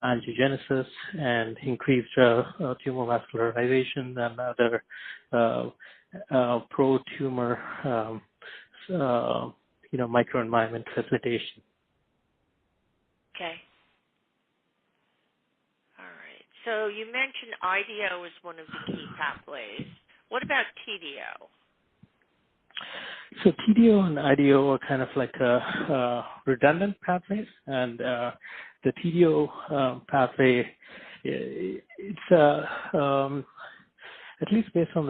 angiogenesis and increased tumor vascularization and other pro-tumor, microenvironment facilitation. Okay. All right. So you mentioned IDO is one of the key pathways. What about TDO? So TDO and IDO are kind of like redundant pathways, and the TDO pathway, it's at least based on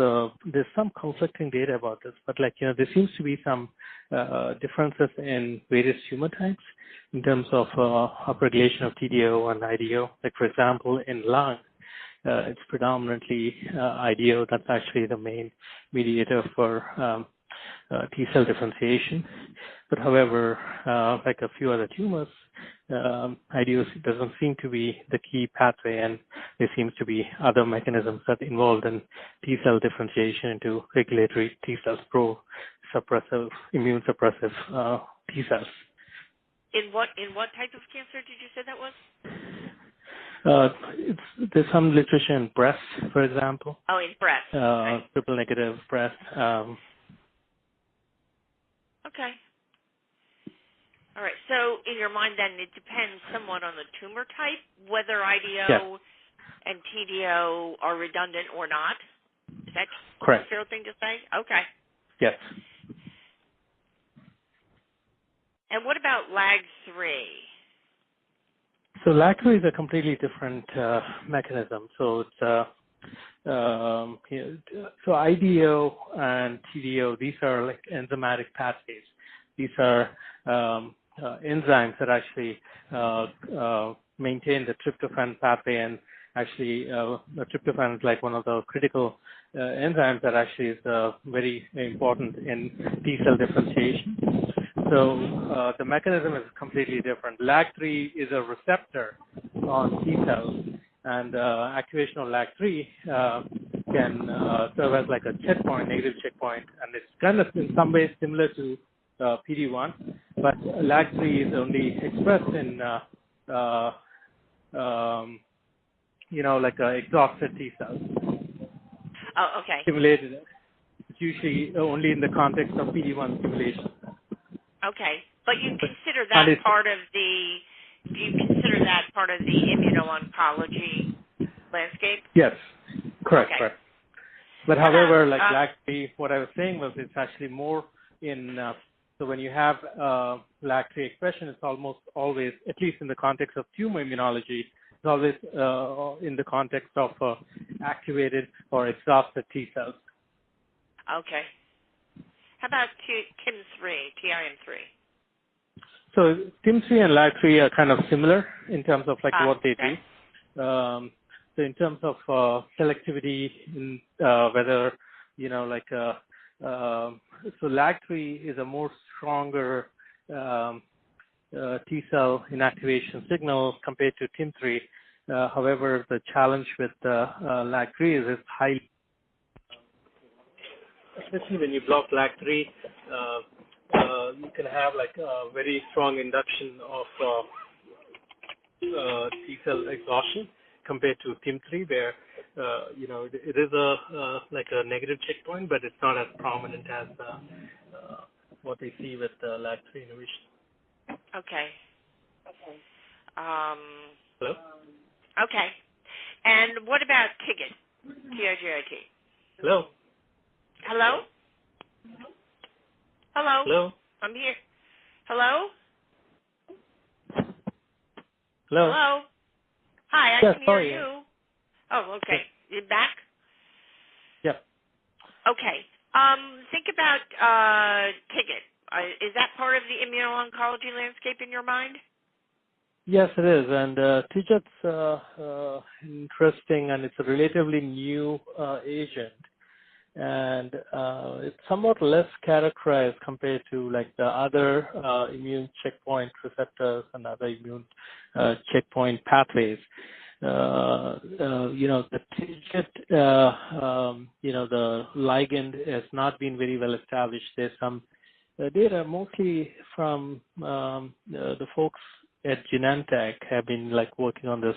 there's some conflicting data about this, but there seems to be some differences in various tumor types in terms of upregulation of TDO and IDO. Like for example, in lung, it's predominantly IDO that's actually the main mediator for T cell differentiation. But however, like a few other tumors, IDO doesn't seem to be the key pathway, and there seems to be other mechanisms that involved in T cell differentiation into regulatory T cells, pro-suppressive, immune suppressive T cells. In what type of cancer did you say that was? There's some literature in breast, for example. Oh, in breast. Okay. Triple negative breast. Okay. All right. So in your mind, then, it depends somewhat on the tumor type, whether IDO and TDO are redundant or not. Is that correct? A fair thing to say? Okay. Yes. And what about LAG3? So LAG3 is a completely different mechanism. So it's so IDO and TDO, these are like enzymatic pathways. These are enzymes that actually maintain the tryptophan pathway, and actually the tryptophan is like one of the critical enzymes that actually is very important in T cell differentiation. So the mechanism is completely different. LAG3 is a receptor on T cells, and activation of LAG3 can serve as like a checkpoint, negative checkpoint, and it's kind of in some ways similar to PD-1, but LAG3 is only expressed in exhausted T cells. Oh, okay. Stimulated. It's usually only in the context of PD-1 stimulation. Okay, but you consider that part of the immuno-oncology landscape? Yes, correct, okay. correct. But however, like LAG3, what I was saying was it's actually more in, so when you have LAG3 expression, it's almost always, at least in the context of tumor immunology, it's always in the context of activated or exhausted T cells. Okay. How about TIM3? So TIM3 and LAG3 are kind of similar in terms of like what they do. So in terms of selectivity, in, whether, so LAG3 is a more stronger T cell inactivation signal compared to TIM3. However, the challenge with LAG3 is it's highly, especially when you block LAG3, you can have like a very strong induction of T cell exhaustion compared to TIM3, where it is like a negative checkpoint, but it's not as prominent as what they see with LAG3 inhibition. Okay. Hello? Okay. And what about TIGIT? T-I-G-I-T. Hello? Hello? Hello? Hello? I'm here. Hello? Hello? Hello? Hi, I can hear you. Oh, okay. You're back? Yep. Okay. Think about TIGIT. Is that part of the immuno-oncology landscape in your mind? Yes, it is. And TIGIT's interesting, and it's a relatively new agent. And it's somewhat less characterized compared to like the other immune checkpoint receptors and other immune checkpoint pathways. The TIGIT, the ligand has not been very well established. There's some data mostly from the folks at Genentech have been like working on this